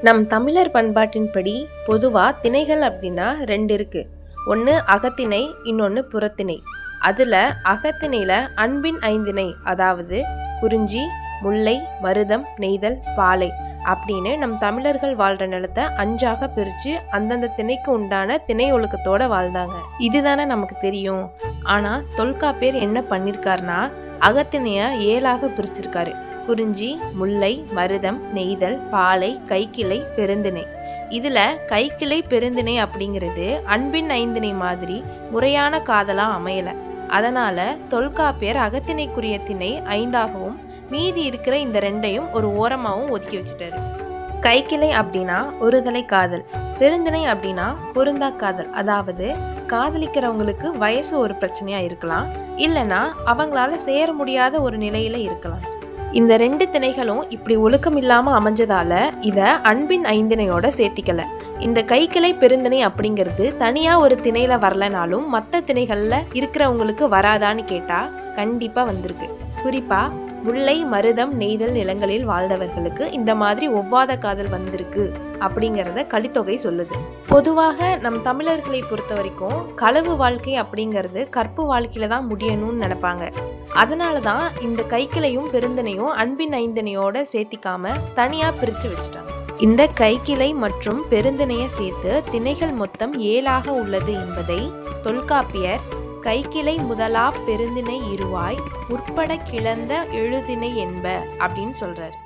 நம் தமிழர் பண்பாட்டின்படி பொதுவாக திணைகள் அப்படின்னா ரெண்டு இருக்கு. ஒன்று அகத்திணை, இன்னொன்று புறத்திணை. அதில் அகத்திணையில் அன்பின் ஐந்திணை, அதாவது குறிஞ்சி, முல்லை, மருதம், நெய்தல், பாலை அப்படின்னு நம் தமிழர்கள் வாழ்கிற நிலத்தை அஞ்சாக பிரித்து அந்தந்த திணைக்கு உண்டான திணை ஒழுக்கத்தோடு வாழ்ந்தாங்க. இதுதானே நமக்கு தெரியும். ஆனால் தொல்காப்பியர் என்ன பண்ணியிருக்காருனா அகத்திணையை 7ஆக பிரிச்சிருக்காரு. குறிஞ்சி, முல்லை, மருதம், நெய்தல், பாலை, கைக்கிளை, பெருந்திணை. இதில் கைக்கிளை பெருந்திணை அப்படிங்கிறது அன்பின் ஐந்திணை மாதிரி முறையான காதலாக அமையலை. அதனால் தொல்காப்பியர் அகத்திணைக்குரிய திணை 5ஆகவும் மீதி இருக்கிற இந்த 2ஐயும் ஒரு ஓரமாகவும் ஒதுக்கி வச்சுட்டாரு. கைக்கிளை அப்படின்னா ஒருதலை காதல், பெருந்திணை அப்படின்னா பொருந்தா காதல். அதாவது காதலிக்கிறவங்களுக்கு வயசு ஒரு பிரச்சனையாக இருக்கலாம், இல்லைன்னா அவங்களால சேர முடியாத ஒரு நிலையில் இருக்கலாம். இந்த 2 திணைகளும் இப்படி ஒழுக்கம் இல்லாமல் அமைஞ்சதால இதை அன்பின் ஐந்திணையோட சேர்த்திக்கல. இந்த கைக்கிளை பெருந்திணை அப்படிங்கிறது தனியாக ஒரு திணையில வரலனாலும் மற்ற திணைகளில் இருக்கிறவங்களுக்கு வராதான்னு கேட்டால் கண்டிப்பாக வந்திருக்கு. குறிப்பாக முல்லை, மருதம், நெய்தல் நிலங்களில் வாழ்ந்தவர்களுக்கு இந்த மாதிரி ஒவ்வாத காதல் வந்திருக்கு அப்படிங்கிறத கலித்தொகை சொல்லுது. பொதுவாக நம் தமிழர்களை பொறுத்த வரைக்கும் களவு வாழ்க்கை அப்படிங்கிறது கற்பு வாழ்க்கையில தான் முடியணும்னு நினைப்பாங்க. அதனால தான் இந்த கைக்கிளையும் பெருந்திணையும் அன்பின் ஐந்திணையோட சேர்த்திக்காம தனியாக பிரித்து வச்சுட்டாங்க. இந்த கைக்கிளை மற்றும் பெருந்திணையை சேர்த்து திணைகள் மொத்தம் 7ஆக உள்ளது என்பதை தொல்காப்பியர் கைக்கிளை முதலா பெருந்திணை இருவாய் உட்பட கிளந்த எழுதிணை என்ப அப்படின்னு சொல்றாரு.